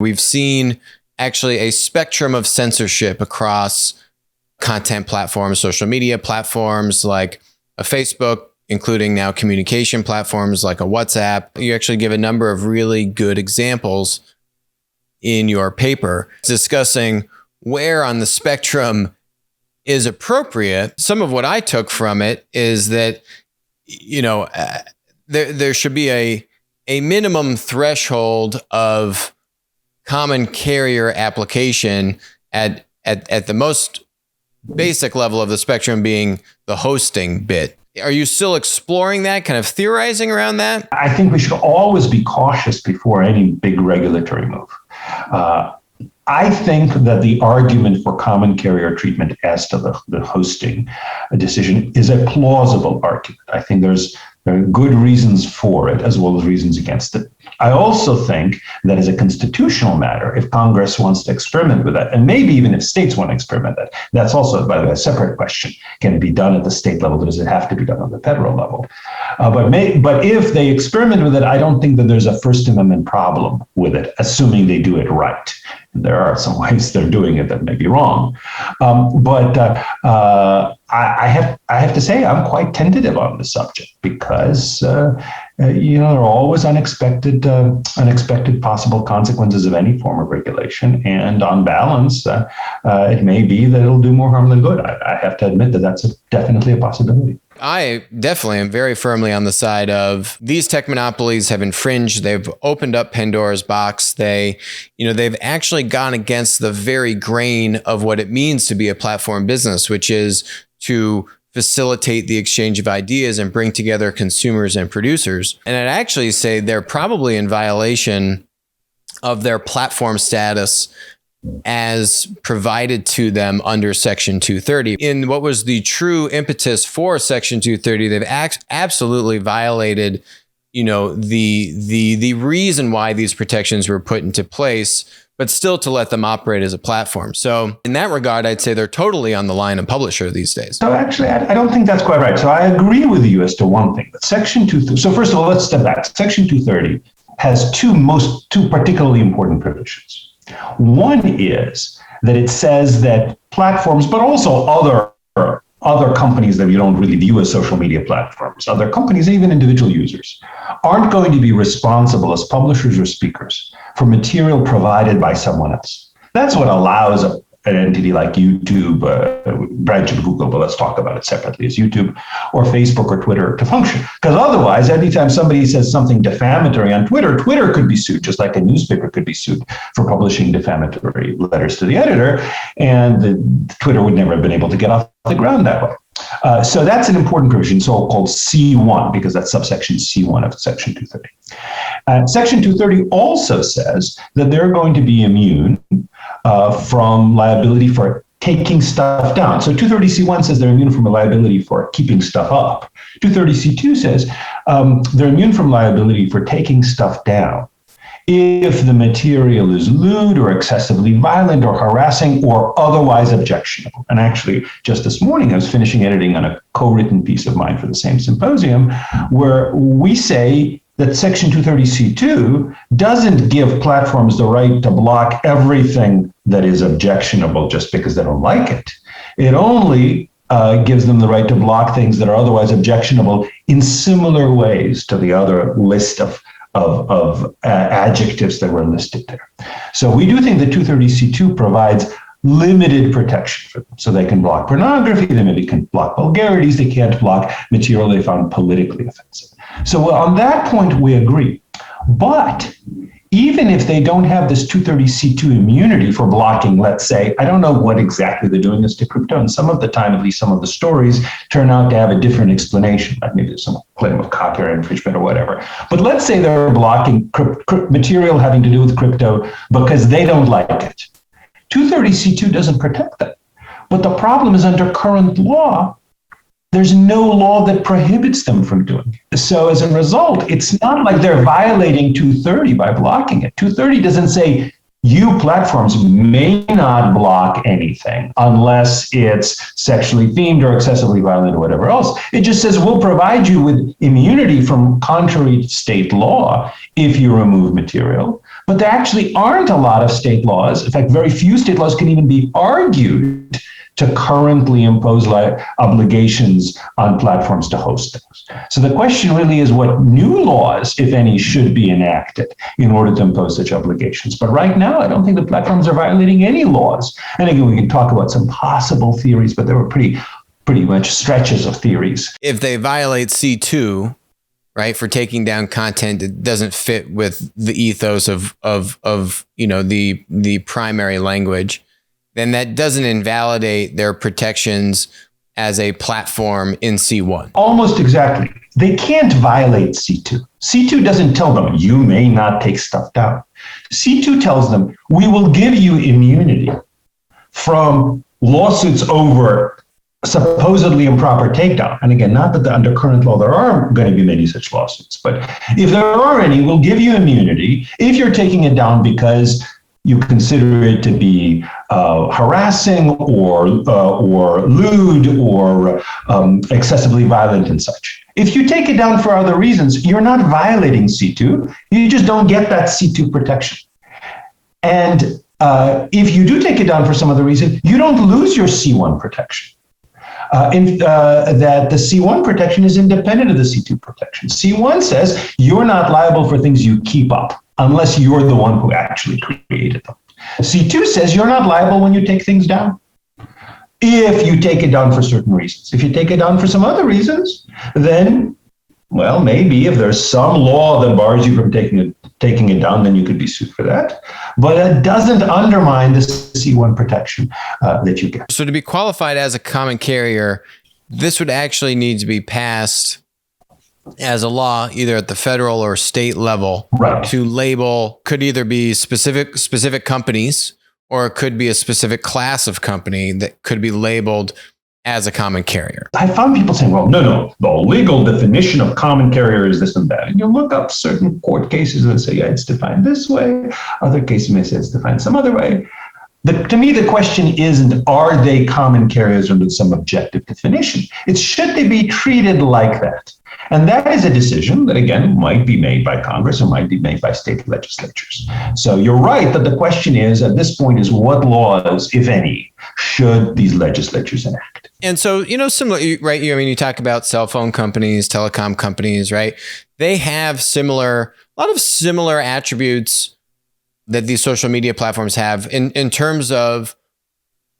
We've seen actually a spectrum of censorship across content platforms, social media platforms like a Facebook, including now communication platforms like a WhatsApp. You actually give a number of really good examples in your paper discussing where on the spectrum is appropriate. Some of what I took from it is that, there should be a minimum threshold of common carrier application at the most basic level of the spectrum being the hosting bit. Are you still exploring that, kind of theorizing around that? I think we should always be cautious before any big regulatory move. I think that the argument for common carrier treatment as to the hosting decision is a plausible argument. I think there's good reasons for it as well as reasons against it. I also think that as a constitutional matter, if Congress wants to experiment with that, and maybe even if states want to experiment that, that's also, by the way, a separate question. Can it be done at the state level? Does it have to be done on the federal level? But if they experiment with it, I don't think that there's a First Amendment problem with it, assuming they do it right. There are some ways they're doing it that may be wrong. I have to say I'm quite tentative on the subject because there are always unexpected possible consequences of any form of regulation, and on balance, it may be that it'll do more harm than good. I have to admit that that's definitely a possibility. I definitely am very firmly on the side of these tech monopolies have infringed. They've opened up Pandora's box. They've actually gone against the very grain of what it means to be a platform business, which is to facilitate the exchange of ideas and bring together consumers and producers. And I'd actually say they're probably in violation of their platform status as provided to them under Section 230. In what was the true impetus for Section 230, they've absolutely violated, the reason why these protections were put into place, but still to let them operate as a platform. So in that regard, I'd say they're totally on the line of publisher these days. So actually, I don't think that's quite right. So I agree with you as to one thing, but Section 230, so first of all, let's step back. Section 230 has two particularly important provisions. One is that it says that platforms, but also other companies that you don't really view as social media platforms, other companies, even individual users, aren't going to be responsible as publishers or speakers for material provided by someone else. That's what allows an entity like YouTube, branch of Google, but let's talk about it separately, as YouTube or Facebook or Twitter to function. Because otherwise, anytime somebody says something defamatory on Twitter, Twitter could be sued, just like a newspaper could be sued for publishing defamatory letters to the editor, and Twitter would never have been able to get off the ground that way. So that's an important provision, so-called C1, because that's subsection C1 of Section 230. Section 230 also says that they're going to be immune from liability for taking stuff down. So 230C1 says they're immune from a liability for keeping stuff up. 230C2 says they're immune from liability for taking stuff down if the material is lewd or excessively violent or harassing or otherwise objectionable. And actually, just this morning, I was finishing editing on a co-written piece of mine for the same symposium, where we say that Section 230C2 doesn't give platforms the right to block everything that is objectionable just because they don't like it. It only gives them the right to block things that are otherwise objectionable in similar ways to the other list of adjectives that were listed there. So we do think that 230C2 provides limited protection for them. So they can block pornography, they maybe can block vulgarities, they can't block material they found politically offensive. So on that point, we agree. But even if they don't have this 230C2 immunity for blocking, let's say, I don't know what exactly they're doing this to crypto, and some of the time, at least some of the stories turn out to have a different explanation, like maybe there's some claim of copyright infringement or whatever. But let's say they're blocking material having to do with crypto because they don't like it. 230C2 doesn't protect them. But the problem is under current law, there's no law that prohibits them from doing it. So as a result, it's not like they're violating 230 by blocking it. 230 doesn't say you platforms may not block anything unless it's sexually themed or excessively violent or whatever else. It just says we'll provide you with immunity from contrary to state law if you remove material, But there actually aren't a lot of state laws. In fact, very few state laws can even be argued to currently impose obligations on platforms to host things. So the question really is what new laws, if any, should be enacted in order to impose such obligations. But right now, I don't think the platforms are violating any laws. And again, we can talk about some possible theories, but they were pretty much stretches of theories. If they violate C2, right, for taking down content that doesn't fit with the ethos of the primary language, then that doesn't invalidate their protections as a platform in C1. Almost exactly. They can't violate C2. C2 doesn't tell them, you may not take stuff down. C2 tells them, we will give you immunity from lawsuits over supposedly improper takedown. And again, not that under current law there are going to be many such lawsuits, but if there are any, we'll give you immunity if you're taking it down because you consider it to be harassing or lewd or excessively violent and such. If you take it down for other reasons, you're not violating C2. You just don't get that C2 protection. And if you do take it down for some other reason, you don't lose your C1 protection. That the C1 protection is independent of the C2 protection. C1 says you're not liable for things you keep up unless you're the one who actually created them. C2 says you're not liable when you take things down if you take it down for certain reasons. If you take it down for some other reasons, then, well, maybe if there's some law that bars you from taking it down, then you could be sued for that. But it doesn't undermine the C1 protection that you get. So to be qualified as a common carrier, this would actually need to be passed as a law, either at the federal or state level, right, to label, could either be specific companies, or it could be a specific class of company that could be labeled as a common carrier. I found people saying, well, no, the legal definition of common carrier is this and that. And you look up certain court cases that say, yeah, it's defined this way. Other cases may say it's defined some other way. To me, the question isn't, are they common carriers under some objective definition? It's, should they be treated like that? And that is a decision that, again, might be made by Congress or might be made by state legislatures. So you're right that the question is, at this point, is what laws, if any, should these legislatures enact? And so, similar, right? You talk about cell phone companies, telecom companies, right? They have a lot of similar attributes that these social media platforms have in terms of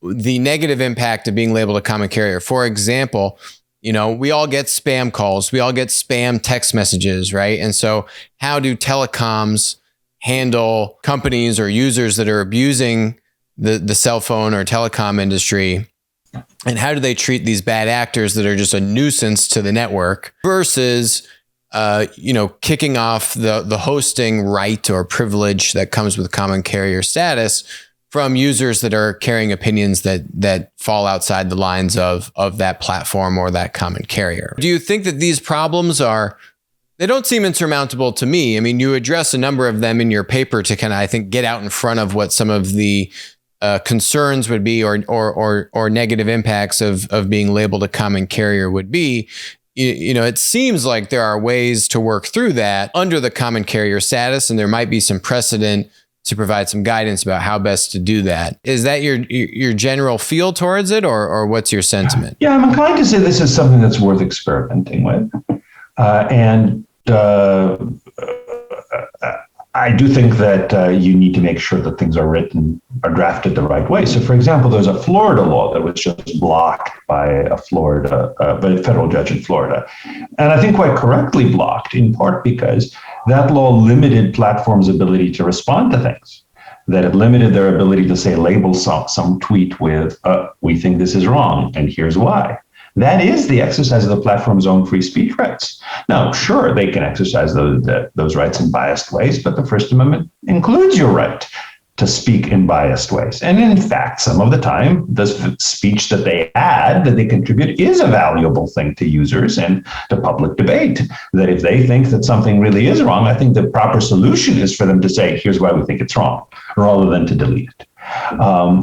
the negative impact of being labeled a common carrier. For example, we all get spam calls, we all get spam text messages, right? And so how do telecoms handle companies or users that are abusing the cell phone or telecom industry? And how do they treat these bad actors that are just a nuisance to the network versus kicking off the hosting right or privilege that comes with common carrier status from users that are carrying opinions that fall outside the lines of that platform or that common carrier? Do you think that these problems they don't seem insurmountable to me? I mean, you address a number of them in your paper to kind of, I think, get out in front of what some of the concerns would be or negative impacts of being labeled a common carrier would be. It seems like there are ways to work through that under the common carrier status, and there might be some precedent to provide some guidance about how best to do that. Is that your general feel towards it, or what's your sentiment? Yeah, I'm inclined to say this is something that's worth experimenting with. I do think that you need to make sure that things are drafted the right way. So, for example, there's a Florida law that was just blocked by a federal judge in Florida. And I think quite correctly blocked, in part because that law limited platforms' ability to respond to things. That it limited their ability to say, label some tweet with, we think this is wrong, and here's why. That is the exercise of the platform's own free speech rights. Now, sure, they can exercise those rights in biased ways, but the First Amendment includes your right to speak in biased ways. And in fact, some of the time, the speech that they add, that they contribute, is a valuable thing to users and to public debate. That if they think that something really is wrong, I think the proper solution is for them to say, here's why we think it's wrong, rather than to delete it.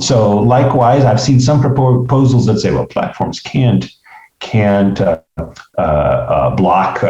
So likewise, I've seen some proposals that say, well, platforms can't block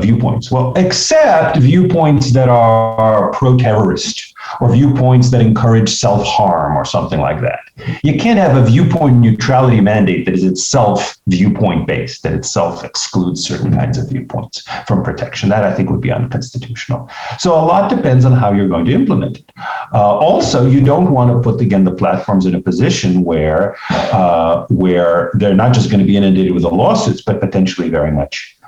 viewpoints. Well, except viewpoints that are pro-terrorist or viewpoints that encourage self-harm or something like that. You can't have a viewpoint neutrality mandate that is itself viewpoint-based, that itself excludes certain kinds of viewpoints from protection. That, I think, would be unconstitutional. So a lot depends on how you're going to implement it. Also, you don't want to put, again, the platforms in a position where they're not just going to be inundated with the lawsuits, but potentially very much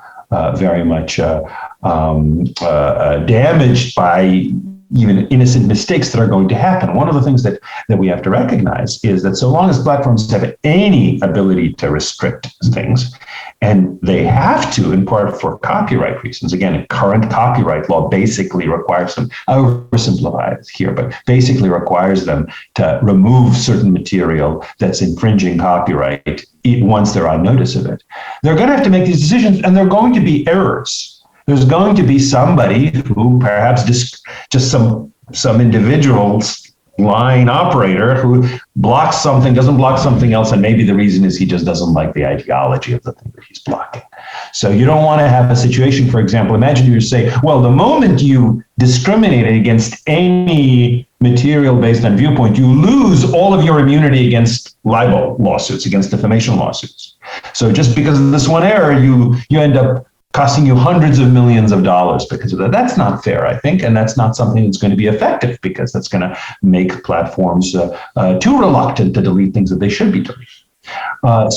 damaged by even innocent mistakes that are going to happen. One of the things that we have to recognize is that so long as platforms have any ability to restrict things, and they have to, in part for copyright reasons. Again, current copyright law basically requires them, I oversimplify it here, but basically requires them to remove certain material that's infringing copyright once they're on notice of it. They're going to have to make these decisions, and they're going to be errors. There's going to be somebody who perhaps just some individual's line operator who blocks something, doesn't block something else, and maybe the reason is he just doesn't like the ideology of the thing that he's blocking. So you don't want to have a situation, for example, imagine you say, well, the moment you discriminate against any material based on viewpoint, you lose all of your immunity against libel lawsuits, against defamation lawsuits. So just because of this one error, you end up costing you hundreds of millions of dollars because of that. That's not fair, I think, and that's not something that's going to be effective because that's going to make platforms too reluctant to delete things that they should be deleting. And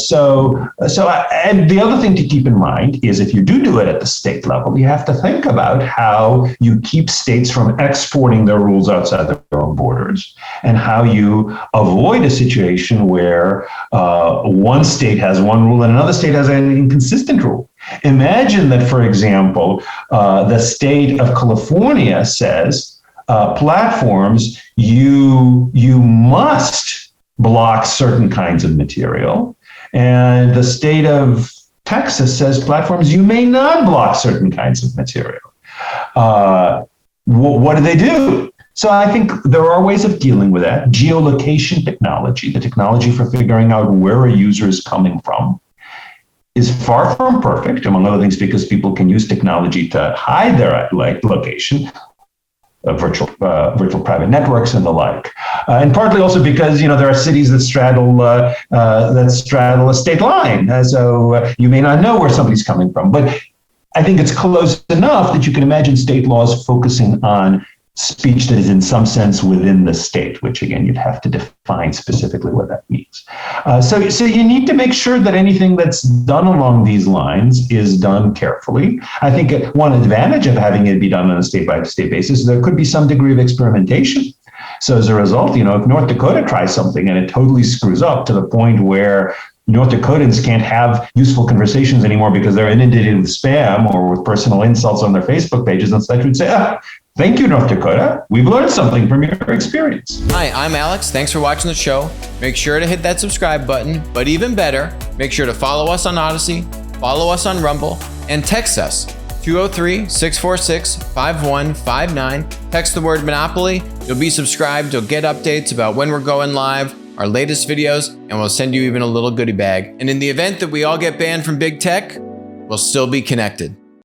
the other thing to keep in mind is if you do it at the state level, you have to think about how you keep states from exporting their rules outside their own borders and how you avoid a situation where one state has one rule and another state has an inconsistent rule. Imagine that, for example, the state of California says, platforms, you must block certain kinds of material. And the state of Texas says, platforms, you may not block certain kinds of material. What do they do? So I think there are ways of dealing with that. Geolocation technology, the technology for figuring out where a user is coming from, is far from perfect, among other things, because people can use technology to hide their location. Virtual private networks and the like, and partly also because there are cities that straddle a state line, so you may not know where somebody's coming from. But I think it's close enough that you can imagine state laws focusing on speech that is in some sense within the state, which again you'd have to define specifically what that means. So you need to make sure that anything that's done along these lines is done carefully. I think one advantage of having it be done on a state-by-state basis, there could be some degree of experimentation. So as a result, if North Dakota tries something and it totally screws up to the point where North Dakotans can't have useful conversations anymore because they're inundated with spam or with personal insults on their Facebook pages and such, we'd say, thank you, North Dakota. We've learned something from your experience. Hi, I'm Alex. Thanks for watching the show. Make sure to hit that subscribe button, but even better, make sure to follow us on Odyssey, follow us on Rumble, and text us 203-646-5159. Text the word Monopoly. You'll be subscribed. You'll get updates about when we're going live, our latest videos, and we'll send you even a little goodie bag. And in the event that we all get banned from big tech, we'll still be connected.